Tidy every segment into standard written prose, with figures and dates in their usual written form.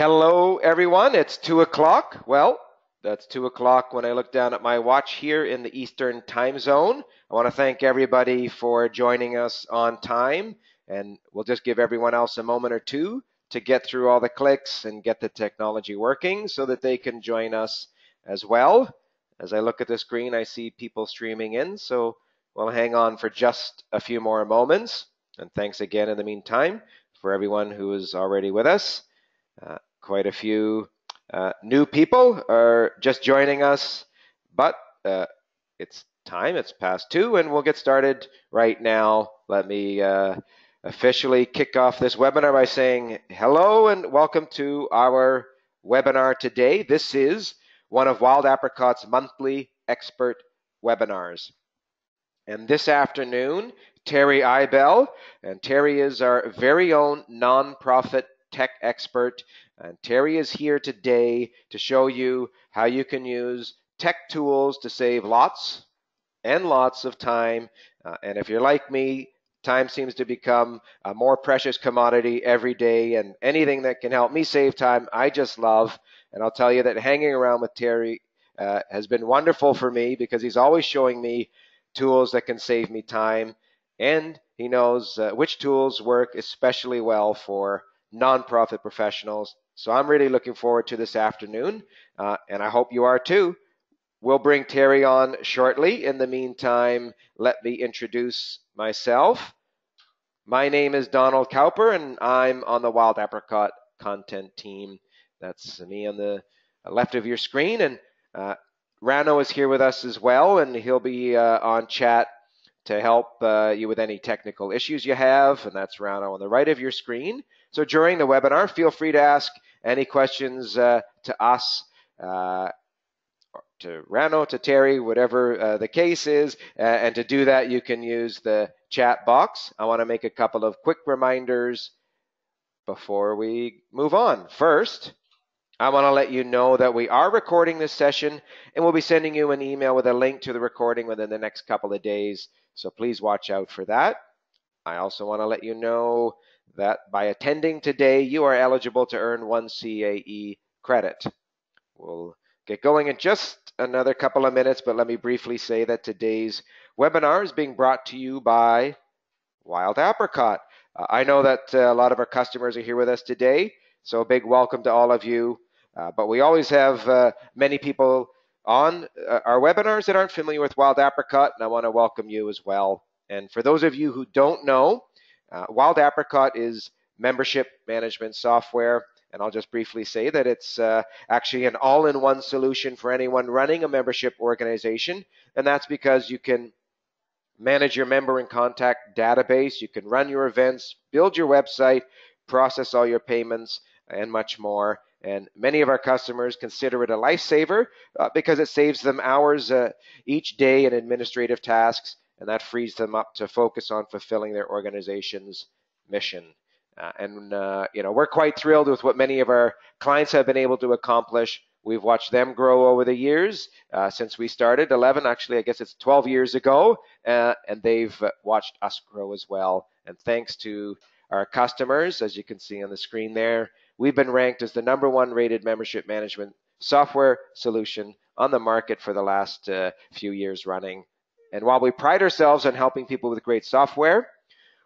Hello, everyone. It's 2 o'clock. Well, that's 2 o'clock when I look down at my watch here in the Eastern time zone. I want to thank everybody for joining us on time, and we'll just give everyone else a moment or two to get through all the clicks and get the technology working so that they can join us as well. As I look at the screen, I see people streaming in, so we'll hang on for just a few more moments. And thanks again in the meantime for everyone who is already with us. Quite a few new people are just joining us, but it's time, it's past 2, and we'll get started right now. Let me officially kick off this webinar by saying hello and welcome to our webinar today. This is one of Wild Apricot's monthly expert webinars. And this afternoon, Terry Eibel, and Terry is our very own nonprofit tech expert, and Terry is here today to show you how you can use tech tools to save lots and lots of time. And if you're like me, time seems to become a more precious commodity every day, and anything that can help me save time, I just love. And I'll tell you that hanging around with Terry has been wonderful for me because he's always showing me tools that can save me time, and he knows which tools work especially well for nonprofit professionals. So I'm really looking forward to this afternoon, and I hope you are too. We'll bring Terry on shortly. In the meantime, let me introduce myself. My name is Donald Cowper, and I'm on the Wild Apricot content team. That's me on the left of your screen, and Rano is here with us as well, and he'll be on chat to help you with any technical issues you have, and that's Rano on the right of your screen. So during the webinar, feel free to ask any questions to us, to Rano, to Terry, whatever the case is, and to do that, you can use the chat box. I want to make a couple of quick reminders before we move on. First, I want to let you know that we are recording this session, and we'll be sending you an email with a link to the recording within the next couple of days, so please watch out for that. I also want to let you know that by attending today, you are eligible to earn 1 CAE credit. We'll get going in just another couple of minutes, but let me briefly say that today's webinar is being brought to you by Wild Apricot. I know that a lot of our customers are here with us today, so a big welcome to all of you. But we always have many people on our webinars that aren't familiar with Wild Apricot, and I want to welcome you as well. And for those of you who don't know, Wild Apricot is membership management software, and I'll just briefly say that it's actually an all-in-one solution for anyone running a membership organization, and that's because you can manage your member and contact database, you can run your events, build your website, process all your payments, and much more. And many of our customers consider it a lifesaver because it saves them hours each day in administrative tasks, and that frees them up to focus on fulfilling their organization's mission. We're quite thrilled with what many of our clients have been able to accomplish. We've watched them grow over the years since we started 11, actually, I guess it's 12 years ago, and they've watched us grow as well. And thanks to our customers, as you can see on the screen there, we've been ranked as the #1 rated membership management software solution on the market for the last few years running. And while we pride ourselves on helping people with great software,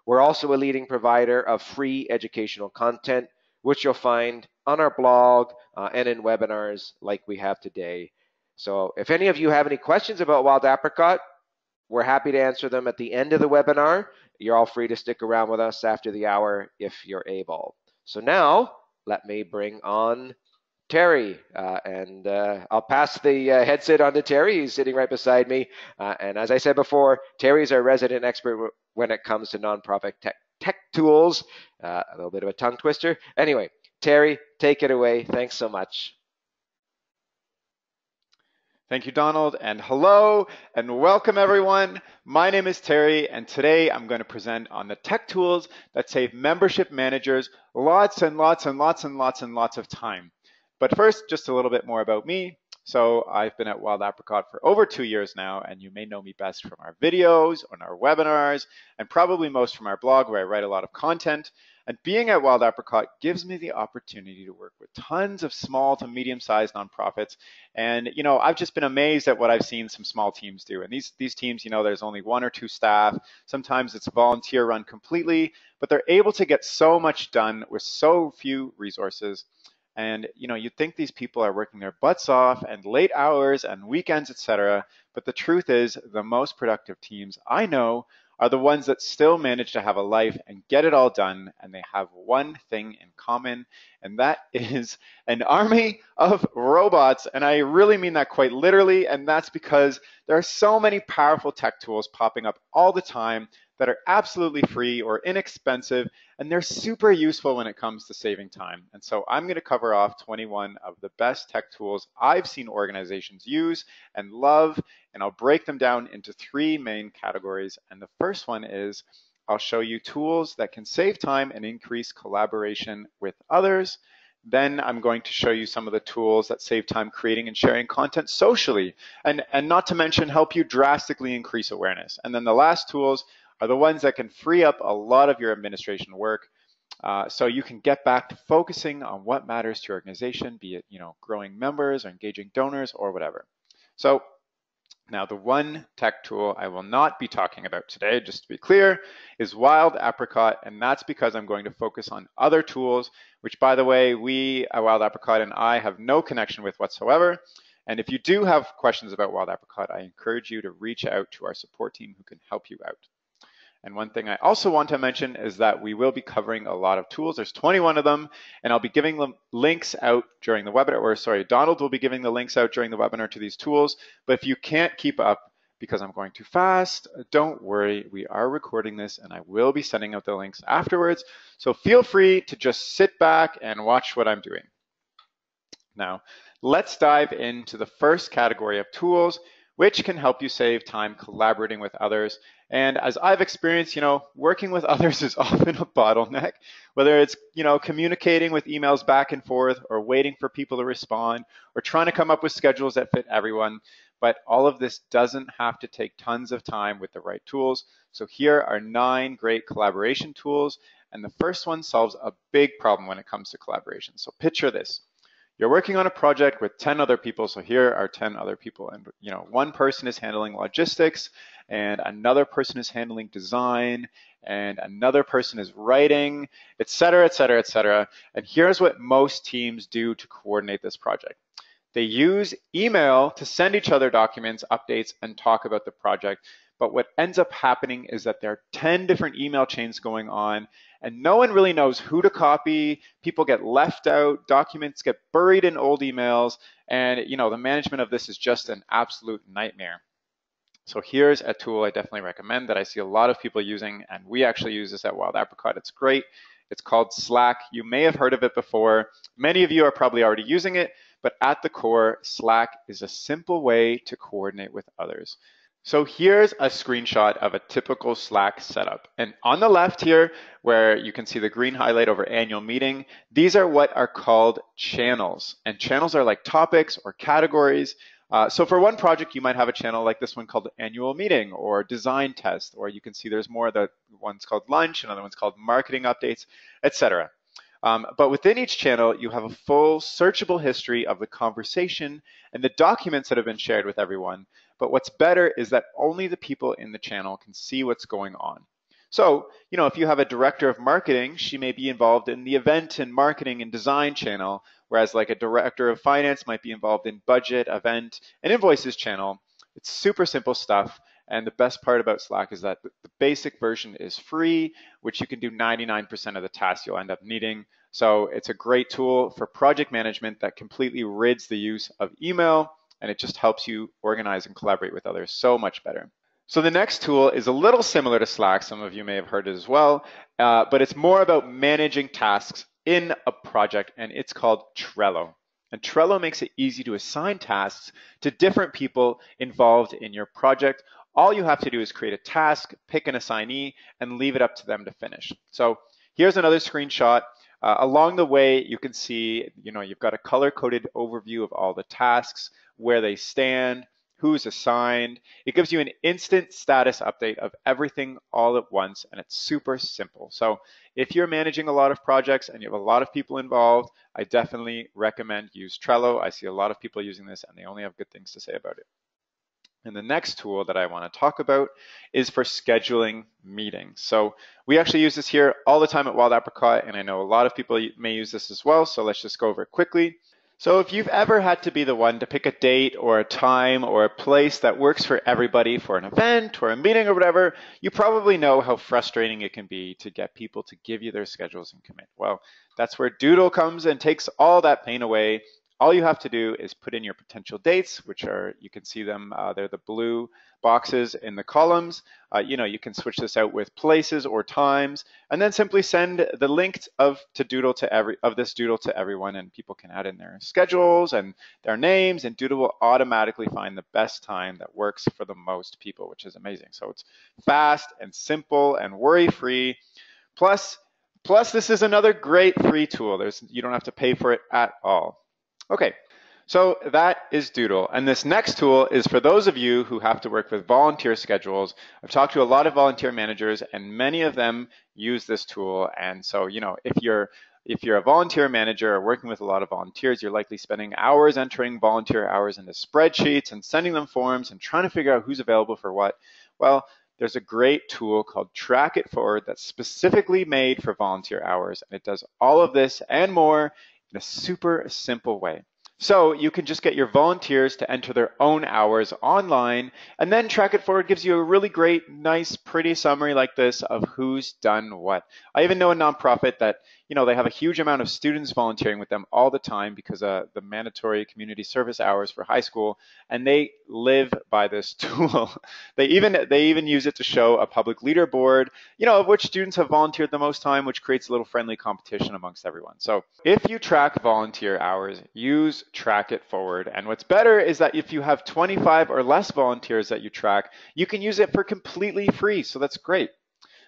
we're also a leading provider of free educational content, which you'll find on our blog and in webinars like we have today. So if any of you have any questions about Wild Apricot, we're happy to answer them at the end of the webinar. You're all free to stick around with us after the hour if you're able. So now, let me bring on Terry, and I'll pass the headset on to Terry. He's sitting right beside me. And as I said before, Terry's our resident expert when it comes to nonprofit tech tools. A little bit of a tongue twister. Anyway, Terry, take it away. Thanks so much. Thank you, Donald, and hello and welcome everyone. My name is Terry, and today I'm going to present on the tech tools that save membership managers lots and lots and lots and lots and lots of time. But first, just a little bit more about me. So I've been at Wild Apricot for over 2 years now, and you may know me best from our videos, on our webinars, and probably most from our blog where I write a lot of content. And being at Wild Apricot gives me the opportunity to work with tons of small to medium-sized nonprofits. And, I've just been amazed at what I've seen some small teams do. And these teams, there's only 1 or 2 staff. Sometimes it's volunteer run completely, but they're able to get so much done with so few resources. And you'd think these people are working their butts off and late hours and weekends, etc. But the truth is, the most productive teams I know are the ones that still manage to have a life and get it all done. And they have one thing in common, and that is an army of robots. And I really mean that quite literally. And that's because there are so many powerful tech tools popping up all the time that are absolutely free or inexpensive, and they're super useful when it comes to saving time. And so I'm going to cover off 21 of the best tech tools I've seen organizations use and love, and I'll break them down into 3 main categories. And the first one is I'll show you tools that can save time and increase collaboration with others. Then I'm going to show you some of the tools that save time creating and sharing content socially, and not to mention help you drastically increase awareness. And then the last tools are the ones that can free up a lot of your administration work, so you can get back to focusing on what matters to your organization, be it growing members or engaging donors or whatever. So now the one tech tool I will not be talking about today, just to be clear, is Wild Apricot, and that's because I'm going to focus on other tools, which, by the way, we at Wild Apricot and I have no connection with whatsoever. And if you do have questions about Wild Apricot, I encourage you to reach out to our support team who can help you out. And one thing I also want to mention is that we will be covering a lot of tools. There's 21 of them, and I'll be giving them links out during the webinar, or sorry, Donald will be giving the links out during the webinar to these tools. But if you can't keep up because I'm going too fast, don't worry, we are recording this and I will be sending out the links afterwards. So feel free to just sit back and watch what I'm doing. Now, let's dive into the first category of tools, which can help you save time collaborating with others. And as I've experienced, working with others is often a bottleneck, whether it's, communicating with emails back and forth or waiting for people to respond or trying to come up with schedules that fit everyone. But all of this doesn't have to take tons of time with the right tools. So here are 9 great collaboration tools. And the first one solves a big problem when it comes to collaboration. So picture this. You're working on a project with 10 other people. So here are 10 other people. And, one person is handling logistics, and another person is handling design, and another person is writing, et cetera, et cetera, et cetera. And here's what most teams do to coordinate this project. They use email to send each other documents, updates, and talk about the project. But what ends up happening is that there are 10 different email chains going on, and no one really knows who to copy. People get left out, documents get buried in old emails, and the management of this is just an absolute nightmare. So here's a tool I definitely recommend that I see a lot of people using, and we actually use this at Wild Apricot. It's great. It's called Slack. You may have heard of it before. Many of you are probably already using it, but at the core, Slack is a simple way to coordinate with others. So here's a screenshot of a typical Slack setup. And on the left here, where you can see the green highlight over annual meeting, these are what are called channels. And channels are like topics or categories. So for one project, you might have a channel like this one called annual meeting or design test, or you can see there's more. The one's called lunch, another one's called marketing updates, etc. But within each channel, you have a full searchable history of the conversation and the documents that have been shared with everyone. But what's better is that only the people in the channel can see what's going on. So, if you have a director of marketing, she may be involved in the event and marketing and design channel, whereas like a director of finance might be involved in budget, event, and invoices channel. It's super simple stuff. And the best part about Slack is that the basic version is free, which you can do 99% of the tasks you'll end up needing. So it's a great tool for project management that completely rids the use of email, and it just helps you organize and collaborate with others so much better. So the next tool is a little similar to Slack. Some of you may have heard it as well, but it's more about managing tasks in a project, and it's called Trello. And Trello makes it easy to assign tasks to different people involved in your project. All you have to do is create a task, pick an assignee, and leave it up to them to finish. So here's another screenshot. Along the way, you can see, you've got a color-coded overview of all the tasks, where they stand, who's assigned. It gives you an instant status update of everything all at once, and it's super simple. So if you're managing a lot of projects and you have a lot of people involved, I definitely recommend use Trello. I see a lot of people using this and they only have good things to say about it. And the next tool that I want to talk about is for scheduling meetings. So we actually use this here all the time at Wild Apricot, and I know a lot of people may use this as well, so let's just go over it quickly. So if you've ever had to be the one to pick a date or a time or a place that works for everybody for an event or a meeting or whatever, you probably know how frustrating it can be to get people to give you their schedules and commit. Well, that's where Doodle comes and takes all that pain away. All you have to do is put in your potential dates, which are, you can see them, they're the blue boxes in the columns. You can switch this out with places or times, and then simply send the link of this doodle to everyone, and people can add in their schedules and their names, and Doodle will automatically find the best time that works for the most people, which is amazing. So it's fast and simple and worry-free. Plus, this is another great free tool. You don't have to pay for it at all. Okay, so that is Doodle. And this next tool is for those of you who have to work with volunteer schedules. I've talked to a lot of volunteer managers, and many of them use this tool. And so, if you're a volunteer manager or working with a lot of volunteers, you're likely spending hours entering volunteer hours into spreadsheets and sending them forms and trying to figure out who's available for what. Well, there's a great tool called Track It Forward that's specifically made for volunteer hours. And it does all of this and more in a super simple way. So you can just get your volunteers to enter their own hours online, and then Track It Forward gives you a really great, nice, pretty summary like this of who's done what. I even know a nonprofit that, they have a huge amount of students volunteering with them all the time because of the mandatory community service hours for high school, and they live by this tool. They even use it to show a public leaderboard, of which students have volunteered the most time, which creates a little friendly competition amongst everyone. So if you track volunteer hours, use Track It Forward. And what's better is that if you have 25 or less volunteers that you track, you can use it for completely free. So that's great.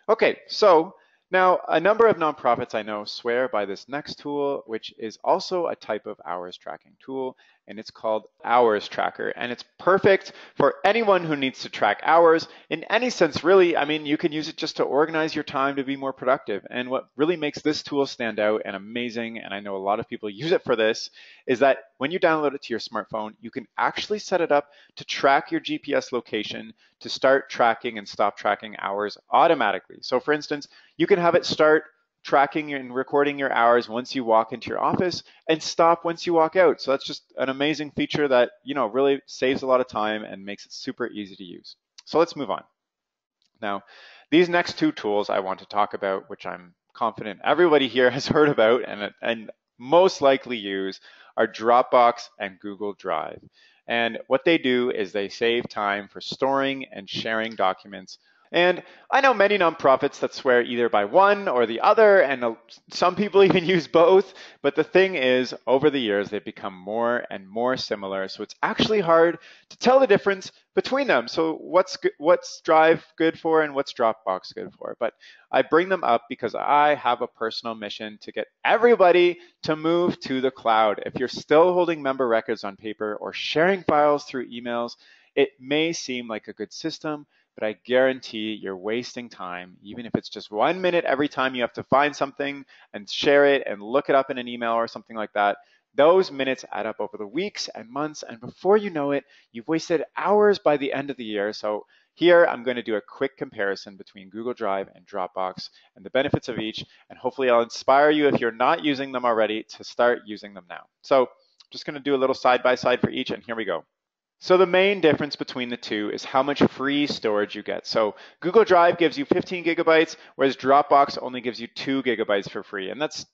Okay, so now a number of nonprofits I know swear by this next tool, which is also a type of hours tracking tool, and it's called Hours Tracker. And it's perfect for anyone who needs to track hours in any sense, really. I mean, you can use it just to organize your time to be more productive. And what really makes this tool stand out and amazing, and I know a lot of people use it for this, is that when you download it to your smartphone, you can actually set it up to track your GPS location to start tracking and stop tracking hours automatically. So for instance, you can have it start tracking and recording your hours once you walk into your office and stop once you walk out. So that's just an amazing feature that, really saves a lot of time and makes it super easy to use. So let's move on. Now, these next two tools I want to talk about, which I'm confident everybody here has heard about and most likely use, are Dropbox and Google Drive. And what they do is they save time for storing and sharing documents. And I know many nonprofits that swear either by one or the other, and some people even use both. But the thing is, over the years, they've become more and more similar. So it's actually hard to tell the difference between them. So what's Drive good for and what's Dropbox good for? But I bring them up because I have a personal mission to get everybody to move to the cloud. If you're still holding member records on paper or sharing files through emails, it may seem like a good system, but I guarantee you're wasting time, even if it's just 1 minute every time you have to find something and share it and look it up in an email or something like that. Those minutes add up over the weeks and months, and before you know it, you've wasted hours by the end of the year. So here I'm going to do a quick comparison between Google Drive and Dropbox and the benefits of each, and hopefully I'll inspire you, if you're not using them already, to start using them now. So I'm just going to do a little side-by-side for each, and here we go. So the main difference between the two is how much free storage you get. So Google Drive gives you 15 gigabytes, whereas Dropbox only gives you 2 gigabytes for free. And that's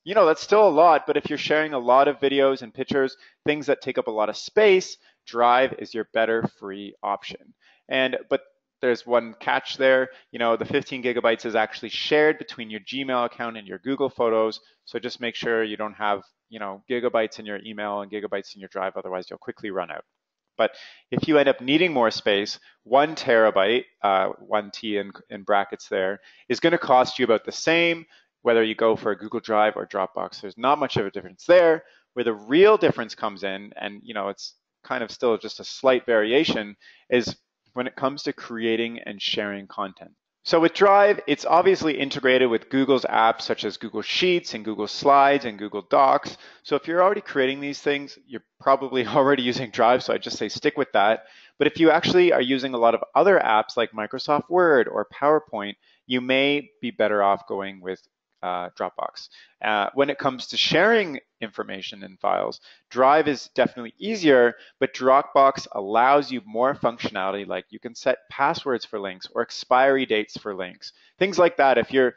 still a lot, but if you're sharing a lot of videos and pictures, things that take up a lot of space, Drive is your better free option. But there's one catch there. The 15 gigabytes is actually shared between your Gmail account and your Google Photos. So just make sure you don't have, gigabytes in your email and gigabytes in your Drive, otherwise you'll quickly run out. But if you end up needing more space, 1 terabyte, 1T in brackets there, is going to cost you about the same, whether you go for a Google Drive or Dropbox. There's not much of a difference there. Where the real difference comes in, and it's kind of still just a slight variation, is when it comes to creating and sharing content. So with Drive, it's obviously integrated with Google's apps such as Google Sheets and Google Slides and Google Docs. So if you're already creating these things, you're probably already using Drive, so I just say stick with that. But if you actually are using a lot of other apps like Microsoft Word or PowerPoint, you may be better off going with Dropbox. When it comes to sharing information and files, Drive is definitely easier, but Dropbox allows you more functionality, like you can set passwords for links or expiry dates for links, things like that. If you're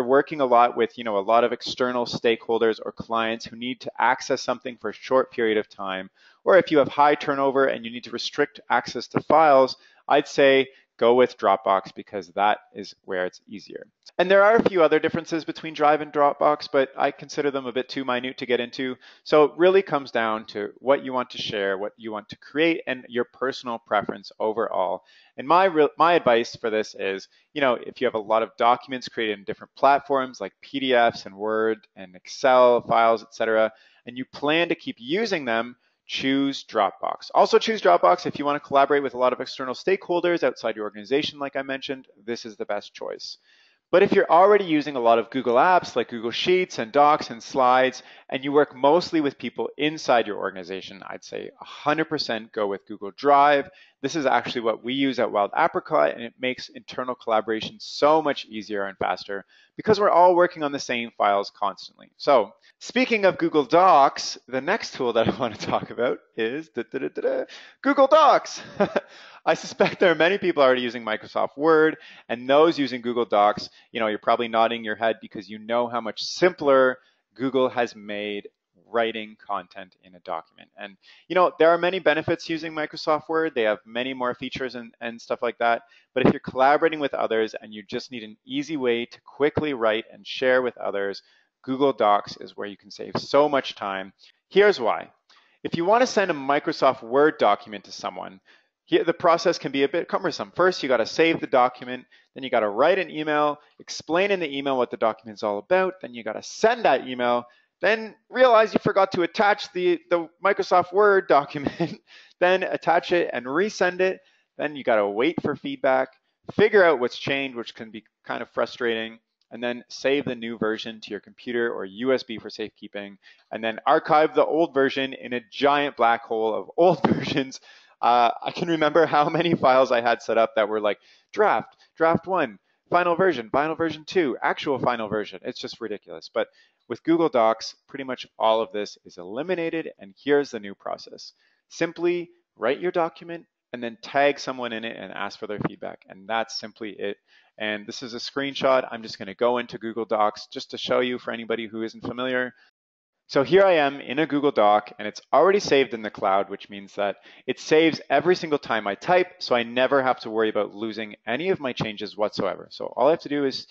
working a lot with a lot of external stakeholders or clients who need to access something for a short period of time, or if you have high turnover and you need to restrict access to files, I'd say go with Dropbox because that is where it's easier. And there are a few other differences between Drive and Dropbox, but I consider them a bit too minute to get into. So it really comes down to what you want to share, what you want to create, and your personal preference overall. And my advice for this is, if you have a lot of documents created in different platforms like PDFs and Word and Excel files, etc., and you plan to keep using them, choose Dropbox. Also choose Dropbox if you want to collaborate with a lot of external stakeholders outside your organization, like I mentioned, this is the best choice. But if you're already using a lot of Google apps like Google Sheets and Docs and Slides, and you work mostly with people inside your organization, I'd say 100% go with Google Drive. This is actually what we use at Wild Apricot, and it makes internal collaboration so much easier and faster because we're all working on the same files constantly. So speaking of Google Docs, the next tool that I want to talk about is Google Docs. I suspect there are many people already using Microsoft Word, and those using Google Docs, you're probably nodding your head because you know how much simpler Google has made writing content in a document. And there are many benefits using Microsoft Word. They have many more features and stuff like that. But if you're collaborating with others and you just need an easy way to quickly write and share with others, Google Docs is where you can save so much time. Here's why. If you want to send a Microsoft Word document to someone, the process can be a bit cumbersome. First, you got to save the document, then you got to write an email, explain in the email what the document's all about, then you got to send that email, then realize you forgot to attach the Microsoft Word document, then attach it and resend it, then you got to wait for feedback, figure out what's changed, which can be kind of frustrating, and then save the new version to your computer or USB for safekeeping, and then archive the old version in a giant black hole of old versions. I can remember how many files I had set up that were like draft 1, final version 2, actual final version. It's just ridiculous. But with Google Docs, pretty much all of this is eliminated, and here's the new process. Simply write your document and then tag someone in it and ask for their feedback, and that's simply it. And this is a screenshot. I'm just going to go into Google Docs just to show you for anybody who isn't familiar. So here I am in a Google Doc, and it's already saved in the cloud, which means that it saves every single time I type, so I never have to worry about losing any of my changes whatsoever. So all I have to do is,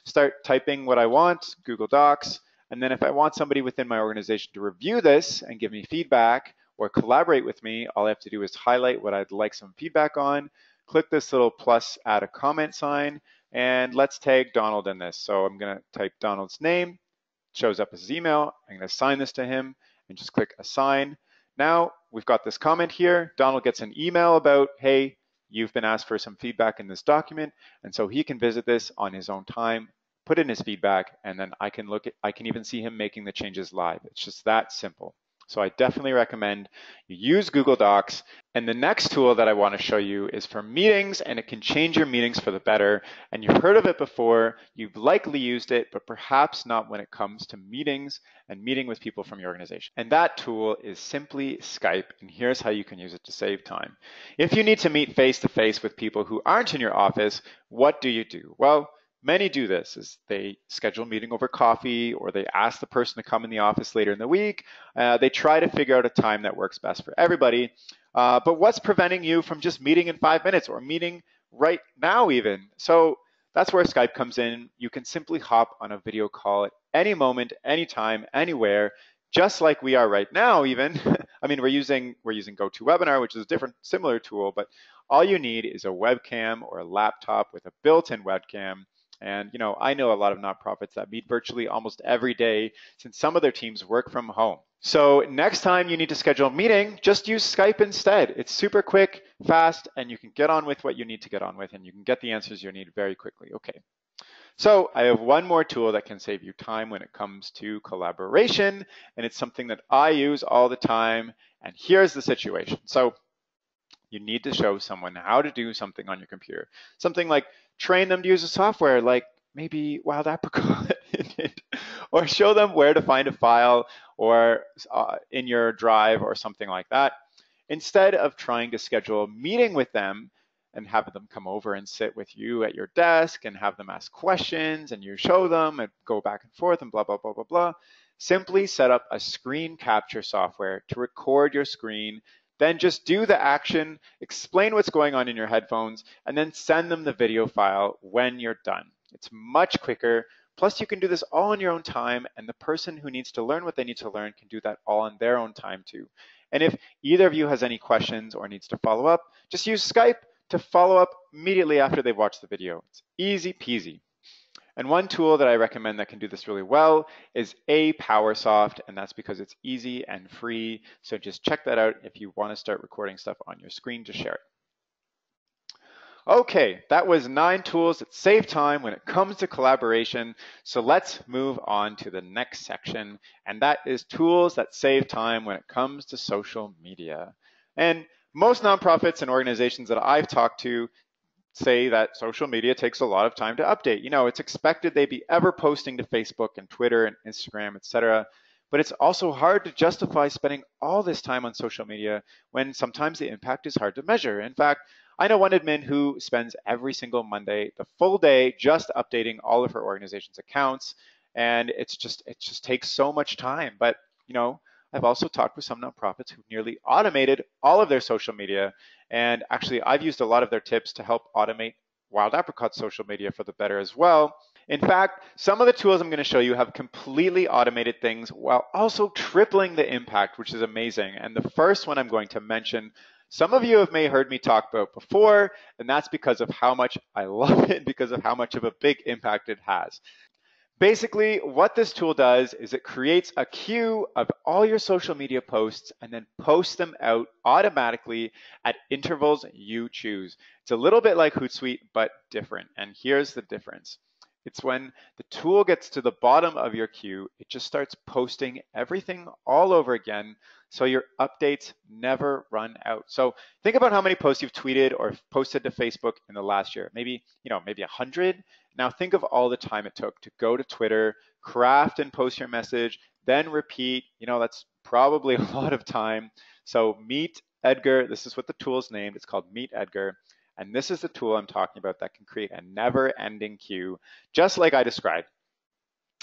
start typing what I want, Google Docs, and then if I want somebody within my organization to review this and give me feedback or collaborate with me, all I have to do is highlight what I'd like some feedback on, click this little plus, add a comment sign, and let's tag Donald in this. So I'm going to type Donald's name. Shows up as his email. I'm going to assign this to him and just click assign. Now we've got this comment here. Donald gets an email about, hey, you've been asked for some feedback in this document. And so he can visit this on his own time, put in his feedback, and then I can even see him making the changes live. It's just that simple. So I definitely recommend you use Google Docs. And the next tool that I want to show you is for meetings, and it can change your meetings for the better. And you've heard of it before, you've likely used it, but perhaps not when it comes to meetings and meeting with people from your organization. And that tool is simply Skype, and here's how you can use it to save time. If you need to meet face-to-face with people who aren't in your office, what do? Well, many do this, is they schedule a meeting over coffee, or they ask the person to come in the office later in the week. They try to figure out a time that works best for everybody. But what's preventing you from just meeting in 5 minutes or meeting right now even? So that's where Skype comes in. You can simply hop on a video call at any moment, anytime, anywhere, just like we are right now even. I mean, we're using GoToWebinar, which is a different, similar tool, but all you need is a webcam or a laptop with a built-in webcam. And I know a lot of nonprofits that meet virtually almost every day since some of their teams work from home. So next time you need to schedule a meeting, just use Skype instead. It's super quick, fast, and you can get on with what you need to get on with, and you can get the answers you need very quickly. Okay. So I have one more tool that can save you time when it comes to collaboration, and it's something that I use all the time. And here's the situation. So you need to show someone how to do something on your computer. Something like train them to use a software like maybe Wild Apricot, or show them where to find a file or in your drive or something like that. Instead of trying to schedule a meeting with them and have them come over and sit with you at your desk and have them ask questions and you show them and go back and forth and blah, blah, blah, blah, blah, simply set up a screen capture software to record your screen. Then just do the action, explain what's going on in your headphones, and then send them the video file when you're done. It's much quicker. Plus, you can do this all in your own time, and the person who needs to learn what they need to learn can do that all on their own time too. And if either of you has any questions or needs to follow up, just use Skype to follow up immediately after they've watched the video. It's easy peasy. And one tool that I recommend that can do this really well is APowerSoft, and that's because it's easy and free. So just check that out if you want to start recording stuff on your screen to share it. Okay, that was 9 tools that save time when it comes to collaboration. So let's move on to the next section, and that is tools that save time when it comes to social media. And most nonprofits and organizations that I've talked to say that social media takes a lot of time to update. It's expected they be ever posting to Facebook and Twitter and Instagram, etc. But it's also hard to justify spending all this time on social media when sometimes the impact is hard to measure. In fact, I know one admin who spends every single Monday the full day just updating all of her organization's accounts, and it just takes so much time. But I've also talked with some nonprofits who nearly automated all of their social media. And actually, I've used a lot of their tips to help automate Wild Apricot social media for the better as well. In fact, some of the tools I'm going to show you have completely automated things while also tripling the impact, which is amazing. And the first one I'm going to mention, some of you may have heard me talk about before, and that's because of how much I love it, because of how much of a big impact it has. Basically, what this tool does is it creates a queue of all your social media posts and then posts them out automatically at intervals you choose. It's a little bit like Hootsuite, but different. And here's the difference. It's when the tool gets to the bottom of your queue, it just starts posting everything all over again, so your updates never run out. So think about how many posts you've tweeted or posted to Facebook in the last year. Maybe 100. Now think of all the time it took to go to Twitter, craft and post your message, then repeat. That's probably a lot of time. So Meet Edgar, this is what the tool is named. It's called Meet Edgar. And this is the tool I'm talking about that can create a never-ending queue, just like I described.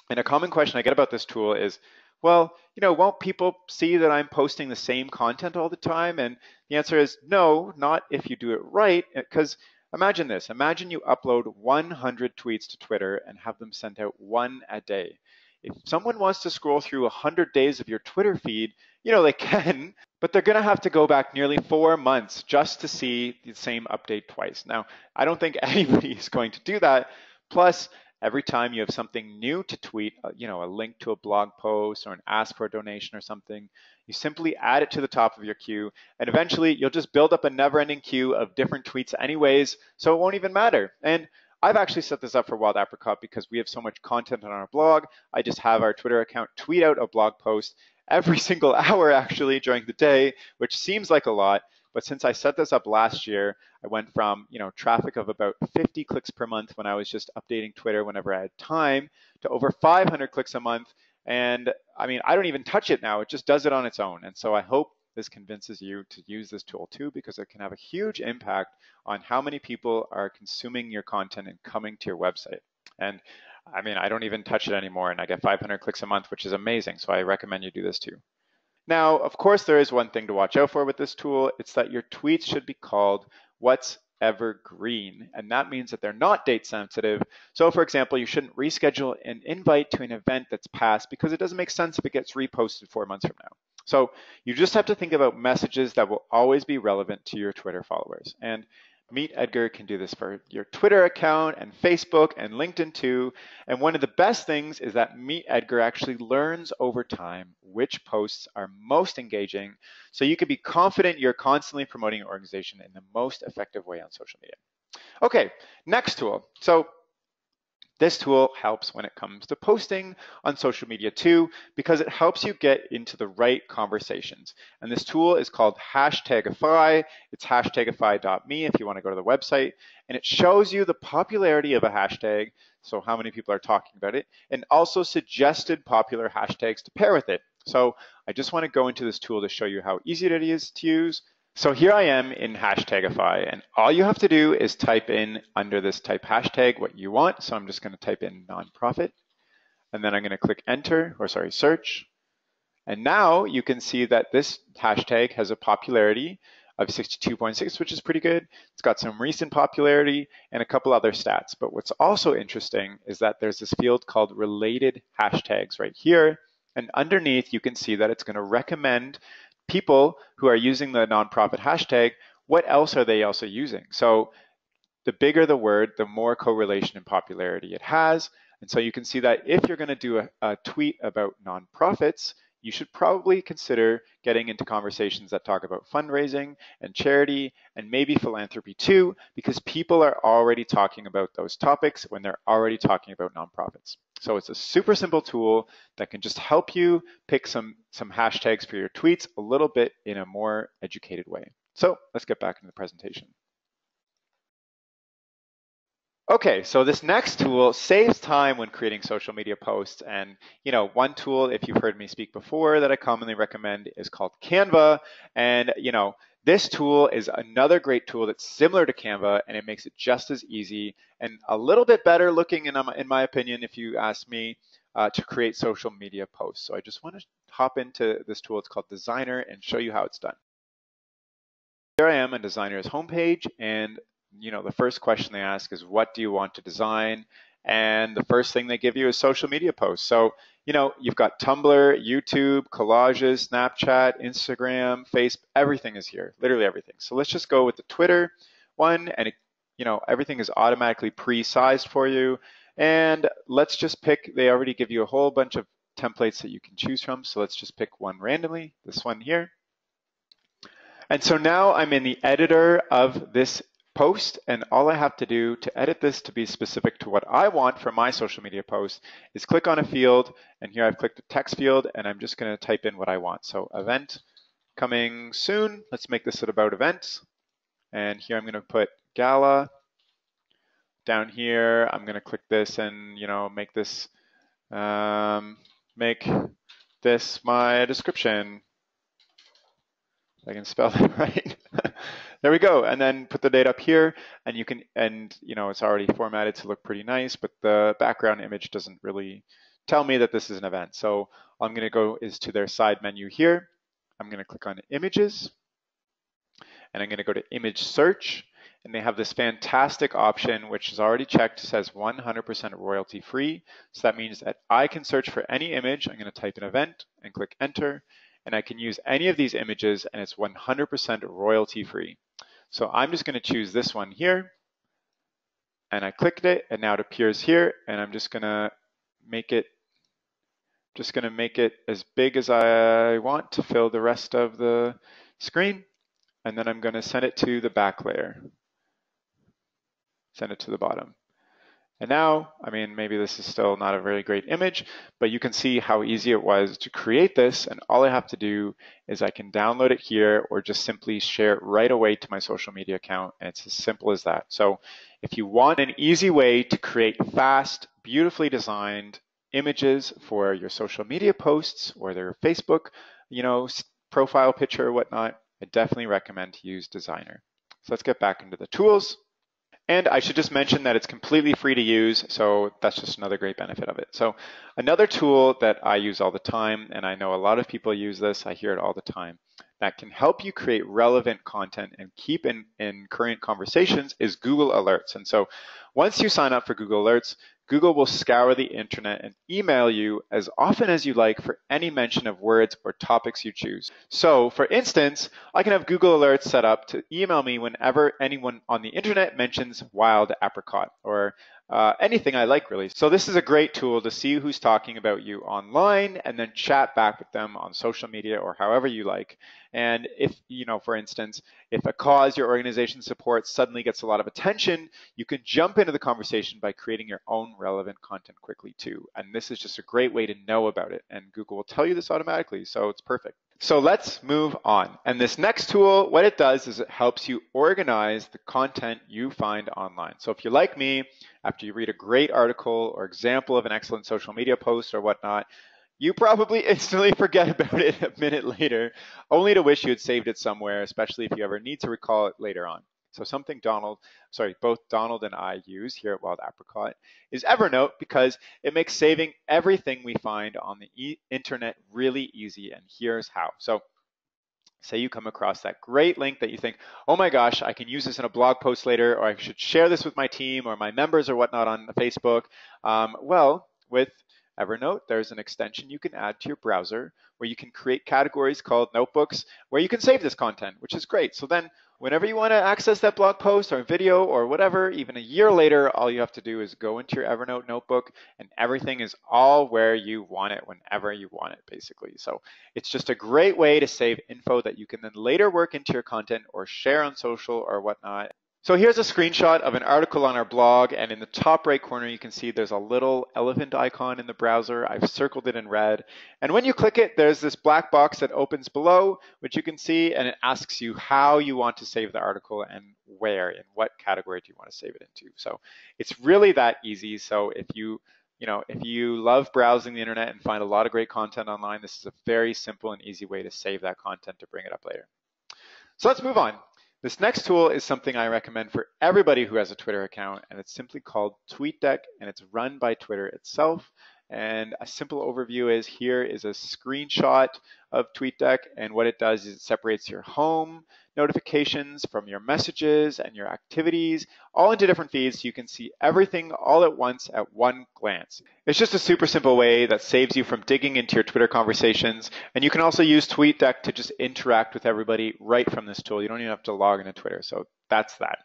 And a common question I get about this tool is, well, won't people see that I'm posting the same content all the time? And the answer is no, not if you do it right, because imagine this. Imagine you upload 100 tweets to Twitter and have them sent out one a day. If someone wants to scroll through 100 days of your Twitter feed, they can, but they're going to have to go back nearly 4 months just to see the same update twice. Now, I don't think anybody is going to do that. Plus, every time you have something new to tweet, a link to a blog post or an ask for a donation or something, you simply add it to the top of your queue, and eventually you'll just build up a never-ending queue of different tweets anyways, so it won't even matter. And I've actually set this up for Wild Apricot because we have so much content on our blog. I just have our Twitter account tweet out a blog post every single hour actually during the day, which seems like a lot. But since I set this up last year, I went from traffic of about 50 clicks per month when I was just updating Twitter whenever I had time to over 500 clicks a month. And I don't even touch it now. It just does it on its own. And so I hope this convinces you to use this tool too, because it can have a huge impact on how many people are consuming your content and coming to your website. And I don't even touch it anymore, and I get 500 clicks a month, which is amazing. So I recommend you do this too. Now, of course, there is one thing to watch out for with this tool. It's that your tweets should be called what's evergreen, and that means that they're not date sensitive. So for example, you shouldn't reschedule an invite to an event that's past because it doesn't make sense if it gets reposted 4 months from now. So you just have to think about messages that will always be relevant to your Twitter followers. And MeetEdgar can do this for your Twitter account and Facebook and LinkedIn too. And one of the best things is that MeetEdgar actually learns over time which posts are most engaging, so you can be confident you're constantly promoting your organization in the most effective way on social media. Okay, next tool. So this tool helps when it comes to posting on social media too, because it helps you get into the right conversations. And this tool is called Hashtagify. It's hashtagify.me if you want to go to the website. And it shows you the popularity of a hashtag, so how many people are talking about it, and also suggested popular hashtags to pair with it. So I just want to go into this tool to show you how easy it is to use. So here I am in Hashtagify, and all you have to do is type in under this type hashtag what you want. So I'm just going to type in nonprofit, and then I'm going to click enter, or sorry, search. And now you can see that this hashtag has a popularity of 62.6, which is pretty good. It's got some recent popularity and a couple other stats. But what's also interesting is that there's this field called related hashtags right here. And underneath, you can see that it's going to recommend people who are using the nonprofit hashtag, what else are they also using? So the bigger the word, the more correlation and popularity it has. And so you can see that if you're going to do a tweet about nonprofits, you should probably consider getting into conversations that talk about fundraising and charity and maybe philanthropy too, because people are already talking about those topics when they're already talking about nonprofits. So it's a super simple tool that can just help you pick some hashtags for your tweets a little bit in a more educated way. So let's get back into the presentation. Okay, so this next tool saves time when creating social media posts. And, one tool, if you've heard me speak before, that I commonly recommend is called Canva. And, this tool is another great tool that's similar to Canva, and it makes it just as easy and a little bit better looking, in my opinion, if you ask me, to create social media posts. So I just want to hop into this tool. It's called Designer and show you how it's done. Here I am on Designer's homepage, and the first question they ask is, what do you want to design? And the first thing they give you is social media posts. So, you've got Tumblr, YouTube, collages, Snapchat, Instagram, Facebook, everything is here, literally everything. So let's just go with the Twitter one, and everything is automatically pre-sized for you. And let's just pick, they already give you a whole bunch of templates that you can choose from. So let's just pick one randomly, this one here. And so now I'm in the editor of this post, and all I have to do to edit this to be specific to what I want for my social media post is click on a field, and here I've clicked the text field, and I'm just going to type in what I want. So event coming soon. Let's make this about events. And here I'm going to put gala. Down here, I'm going to click this and make this my description. If I can spell that right. There we go. And then put the date up here, and you can, it's already formatted to look pretty nice, but the background image doesn't really tell me that this is an event. So all I'm going to go is to their side menu here. I'm going to click on images, and I'm going to go to image search, and they have this fantastic option, which is already checked, says 100% royalty free. So that means that I can search for any image. I'm going to type in event and click enter. And I can use any of these images, and it's 100% royalty free. So I'm just going to choose this one here, and I clicked it, and now it appears here, and I'm just going to make it as big as I want to fill the rest of the screen, and then I'm going to send it to the back layer. Send it to the bottom. And now, maybe this is still not a very great image, but you can see how easy it was to create this. And all I have to do is I can download it here or just simply share it right away to my social media account. And it's as simple as that. So if you want an easy way to create fast, beautifully designed images for your social media posts or their Facebook, profile picture or whatnot, I definitely recommend to use Designer. So let's get back into the tools. And I should just mention that it's completely free to use, so that's just another great benefit of it. So another tool that I use all the time, and I know a lot of people use this, I hear it all the time, that can help you create relevant content and keep in current conversations is Google Alerts. And so once you sign up for Google Alerts Google will scour the internet and email you as often as you like for any mention of words or topics you choose. So for instance, I can have Google Alerts set up to email me whenever anyone on the internet mentions wild apricot or anything I like really. So this is a great tool to see who's talking about you online and then chat back with them on social media or however you like. And if, for instance, if a cause your organization supports suddenly gets a lot of attention, you can jump into the conversation by creating your own relevant content quickly too. And this is just a great way to know about it. And Google will tell you this automatically, so it's perfect. So let's move on. And this next tool, what it does is it helps you organize the content you find online. So if you're like me, after you read a great article or example of an excellent social media post or whatnot, you probably instantly forget about it a minute later, only to wish you had saved it somewhere, especially if you ever need to recall it later on. So something both Donald and I use here at Wild Apricot is Evernote, because it makes saving everything we find on the internet really easy, and here's how. So say you come across that great link that you think, oh my gosh, I can use this in a blog post later, or I should share this with my team or my members or whatnot on Facebook. Well, with Evernote, there's an extension you can add to your browser where you can create categories called notebooks where you can save this content, which is great. So then whenever you want to access that blog post or video or whatever, even a year later, all you have to do is go into your Evernote notebook and everything is all where you want it whenever you want it, basically. So it's just a great way to save info that you can then later work into your content or share on social or whatnot. So here's a screenshot of an article on our blog, and in the top right corner you can see there's a little elephant icon in the browser. I've circled it in red. And when you click it, there's this black box that opens below, which you can see, and it asks you how you want to save the article and where, in what category do you want to save it into. So it's really that easy. So if you love browsing the internet and find a lot of great content online, this is a very simple and easy way to save that content to bring it up later. So let's move on. This next tool is something I recommend for everybody who has a Twitter account, and it's simply called TweetDeck, and it's run by Twitter itself. And a simple overview is here is a screenshot of TweetDeck, and what it does is it separates your home notifications from your messages and your activities all into different feeds so you can see everything all at once at one glance. It's just a super simple way that saves you from digging into your Twitter conversations, and you can also use TweetDeck to just interact with everybody right from this tool. You don't even have to log into Twitter, so that's that.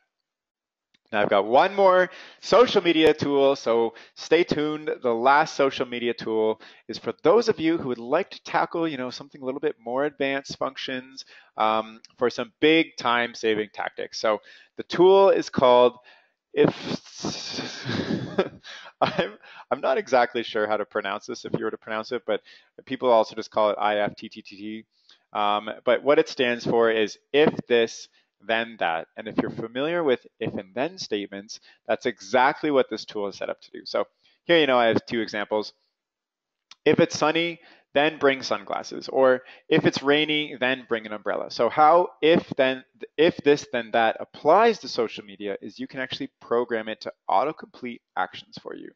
Now I've got one more social media tool, so stay tuned. The last social media tool is for those of you who would like to tackle, something a little bit more advanced functions for some big time-saving tactics. So the tool is called I'm not exactly sure how to pronounce this if you were to pronounce it, but people also just call it IFTTT. But what it stands for is if this, then that. And if you're familiar with if and then statements, that's exactly what this tool is set up to do. So here, I have two examples. If it's sunny, then bring sunglasses. Or if it's rainy, then bring an umbrella. So how if this, then that applies to social media is you can actually program it to autocomplete actions for you.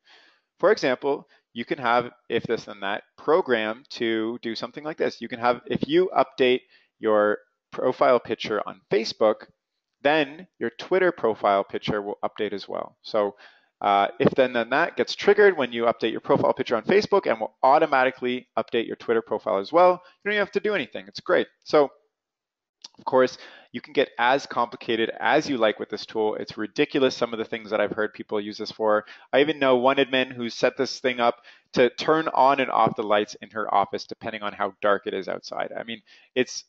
For example, you can have if this, then that program to do something like this. You can have if you update your profile picture on Facebook, then your Twitter profile picture will update as well. So if then that gets triggered when you update your profile picture on Facebook and will automatically update your Twitter profile as well. You don't even have to do anything. It's great. So of course, you can get as complicated as you like with this tool. It's ridiculous some of the things that I've heard people use this for. I even know one admin who set this thing up to turn on and off the lights in her office depending on how dark it is outside. I mean, it's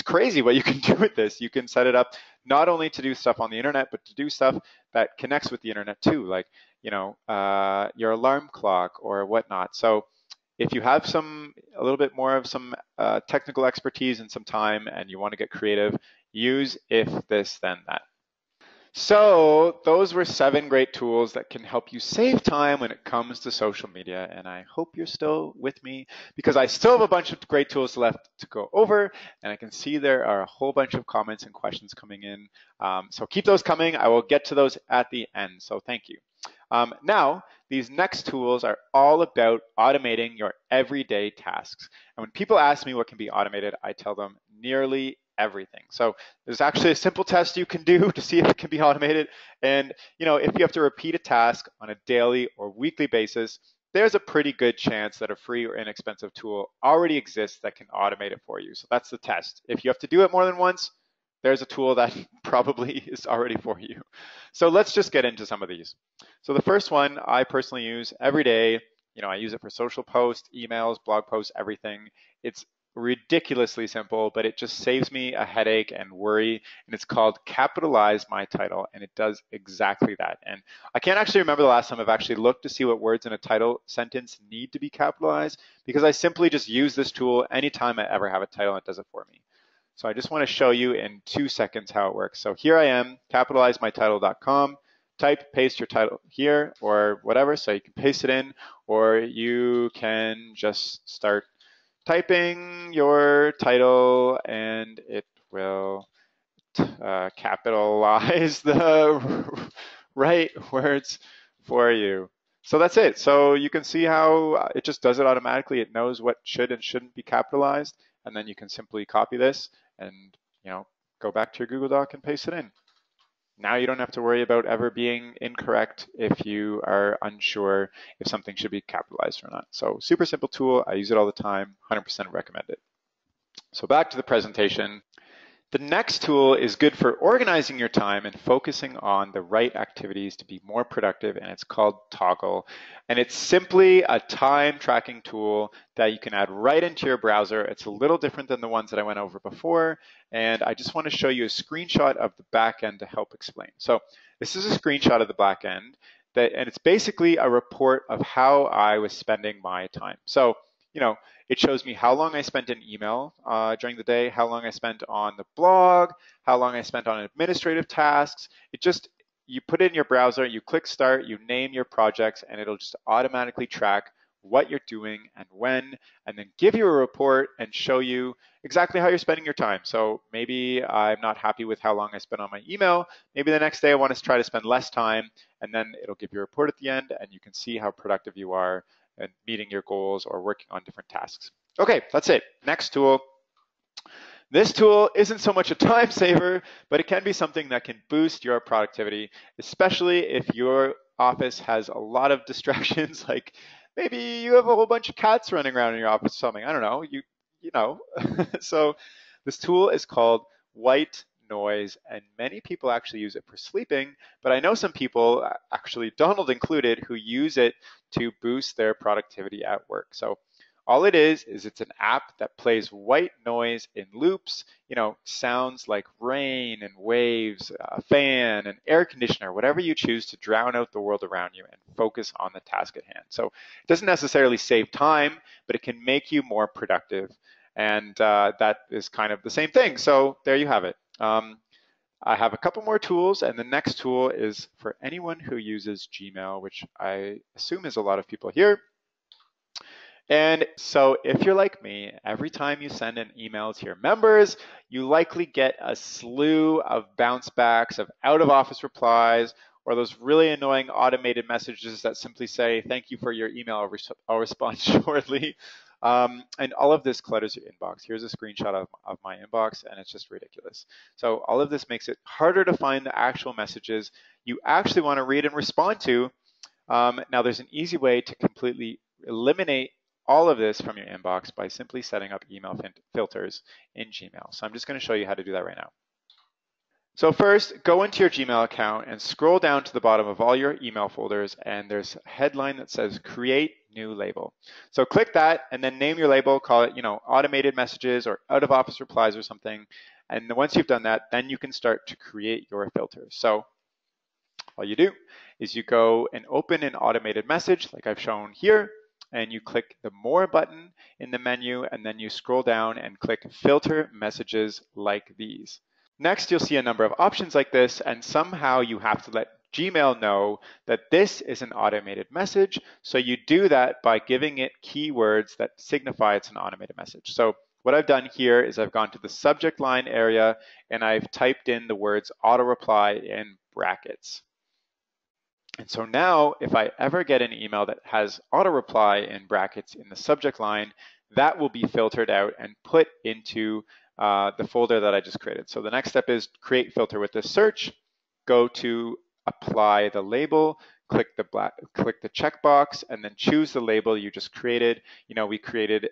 crazy what you can do with this. You can set it up not only to do stuff on the internet, but to do stuff that connects with the internet too, like your alarm clock or whatnot. So if you have a little bit more of some technical expertise and some time and you want to get creative, use if this, then that. So those were 7 great tools that can help you save time when it comes to social media. And I hope you're still with me because I still have a bunch of great tools left to go over. And I can see there are a whole bunch of comments and questions coming in. So keep those coming. I will get to those at the end. So thank you. Now, these next tools are all about automating your everyday tasks. And when people ask me what can be automated, I tell them nearly everything. So there's actually a simple test you can do to see if it can be automated. And if you have to repeat a task on a daily or weekly basis, there's a pretty good chance that a free or inexpensive tool already exists that can automate it for you. So that's the test. If you have to do it more than once, there's a tool that probably is already for you. So let's just get into some of these. So the first one I personally use every day. I use it for social posts, emails, blog posts, everything. It's ridiculously simple, but it just saves me a headache and worry. And it's called Capitalize My Title, and it does exactly that. And I can't actually remember the last time I've actually looked to see what words in a title sentence need to be capitalized, because I simply just use this tool anytime I ever have a title, and it does it for me. So I just want to show you in 2 seconds how it works. So here I am, capitalizemytitle.com. Type, paste your title here or whatever, so you can paste it in, or you can just start typing your title and it will capitalize the right words for you. So that's it. So you can see how it just does it automatically. It knows what should and shouldn't be capitalized, and then you can simply copy this and go back to your Google Doc and paste it in. Now you don't have to worry about ever being incorrect if you are unsure if something should be capitalized or not. So super simple tool. I use it all the time. 100% recommend it. So back to the presentation. The next tool is good for organizing your time and focusing on the right activities to be more productive, and it's called Toggl. And it's simply a time tracking tool that you can add right into your browser. It's a little different than the ones that I went over before, and I just want to show you a screenshot of the back end to help explain. So this is a screenshot of the back end, and it's basically a report of how I was spending my time. So it shows me how long I spent in email during the day, how long I spent on the blog, how long I spent on administrative tasks. You put it in your browser, you click start, you name your projects, and it'll just automatically track what you're doing and when, and then give you a report and show you exactly how you're spending your time. So maybe I'm not happy with how long I spent on my email. Maybe the next day I want to try to spend less time, and then it'll give you a report at the end, and you can see how productive you are and meeting your goals or working on different tasks. Okay, that's it. Next tool. This tool isn't so much a time saver, but it can be something that can boost your productivity, especially if your office has a lot of distractions, like maybe you have a whole bunch of cats running around in your office or something. I don't know, you know. So this tool is called White Noise, and many people actually use it for sleeping, but I know some people, actually Donald included, who use it to boost their productivity at work. So all it is it's an app that plays white noise in loops, sounds like rain and waves, a fan, an air conditioner, whatever you choose to drown out the world around you and focus on the task at hand. So it doesn't necessarily save time, but it can make you more productive. And that is kind of the same thing. So there you have it. I have a couple more tools, and the next tool is for anyone who uses Gmail, which I assume is a lot of people here. And so if you're like me, every time you send an email to your members, you likely get a slew of bounce backs, of out of office replies, or those really annoying automated messages that simply say, thank you for your email, I'll respond shortly. And all of this clutters your inbox. Here's a screenshot of my inbox, and it's just ridiculous. So all of this makes it harder to find the actual messages you actually want to read and respond to. Now there's an easy way to completely eliminate all of this from your inbox by simply setting up email filters in Gmail. So I'm just going to show you how to do that right now. So first, go into your Gmail account and scroll down to the bottom of all your email folders, and there's a headline that says Create New Label. So click that and then name your label, call it, automated messages or out of office replies or something. And once you've done that, then you can start to create your filters. So all you do is you go and open an automated message like I've shown here, and you click the More button in the menu, and then you scroll down and click Filter Messages like these. Next, you'll see a number of options like this, and somehow you have to let Gmail know that this is an automated message. So you do that by giving it keywords that signify it's an automated message. So what I've done here is I've gone to the subject line area, and I've typed in the words auto reply in brackets. And so now, if I ever get an email that has auto reply in brackets in the subject line, that will be filtered out and put into the folder that I just created. So the next step is create filter with this search, go to apply the label, click the checkbox, and then choose the label you just created. You know, we created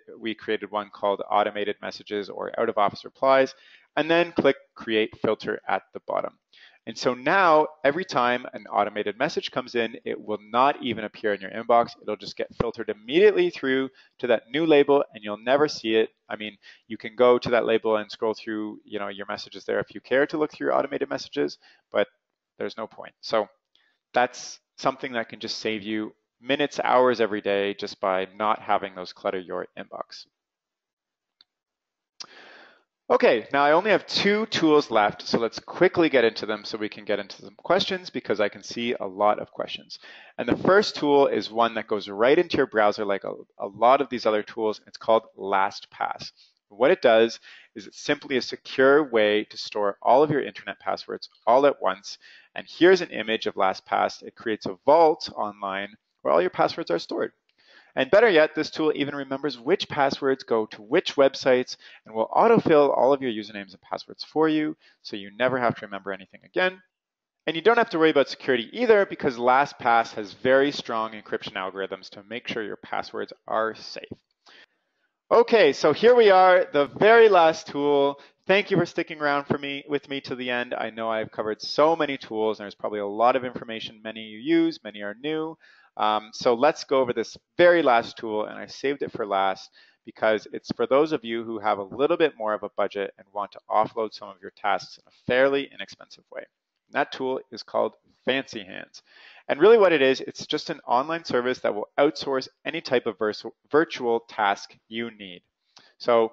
one called automated messages or out of office replies, and then click create filter at the bottom. And so now every time an automated message comes in, it will not even appear in your inbox. It'll just get filtered immediately through to that new label, and you'll never see it. I mean, you can go to that label and scroll through, you know, your messages there if you care to look through your automated messages, but there's no point. So that's something that can just save you minutes, hours every day just by not having those clutter your inbox. Okay, now I only have 2 tools left, so let's quickly get into them so we can get into some questions because I can see a lot of questions. And the first tool is one that goes right into your browser like a lot of these other tools. It's called LastPass. What it does is it's simply a secure way to store all of your internet passwords all at once. And here's an image of LastPass. It creates a vault online where all your passwords are stored. And better yet, this tool even remembers which passwords go to which websites and will autofill all of your usernames and passwords for you, so you never have to remember anything again. And you don't have to worry about security either because LastPass has very strong encryption algorithms to make sure your passwords are safe. Okay, so here we are, the very last tool. Thank you for sticking around with me to the end. I know I've covered so many tools and there's probably a lot of information many you use, many are new. So let's go over this very last tool, and I saved it for last because it's for those of you who have a little bit more of a budget and want to offload some of your tasks in a fairly inexpensive way. And that tool is called Fancy Hands. And really what it is, it's just an online service that will outsource any type of virtual task you need. So,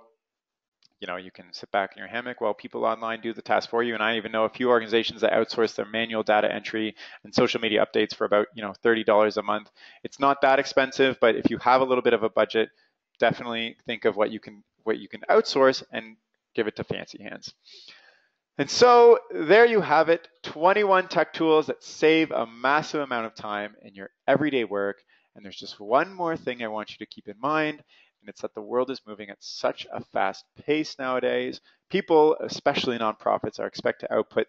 you know, you can sit back in your hammock while people online do the task for you. And I even know a few organizations that outsource their manual data entry and social media updates for about, you know, $30 a month. It's not that expensive, but if you have a little bit of a budget, definitely think of what you can outsource and give it to Fancy Hands. And so there you have it, 21 tech tools that save a massive amount of time in your everyday work. And there's just one more thing I want you to keep in mind, and it's that the world is moving at such a fast pace nowadays. People, especially nonprofits, are expected to output,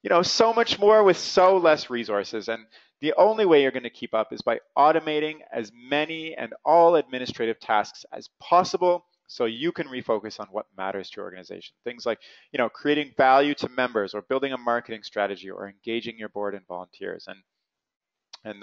you know, so much more with so less resources. And the only way you're going to keep up is by automating as many and all administrative tasks as possible so you can refocus on what matters to your organization. Things like, you know, creating value to members or building a marketing strategy or engaging your board and volunteers. And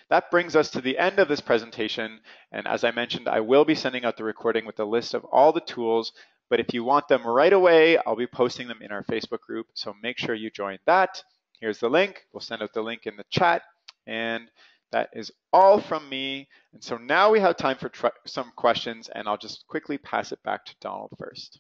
that brings us to the end of this presentation. And as I mentioned, I will be sending out the recording with a list of all the tools. But if you want them right away, I'll be posting them in our Facebook group. So make sure you join that. Here's the link. We'll send out the link in the chat. And that is all from me. And so now we have time for some questions, and I'll just quickly pass it back to Donald first.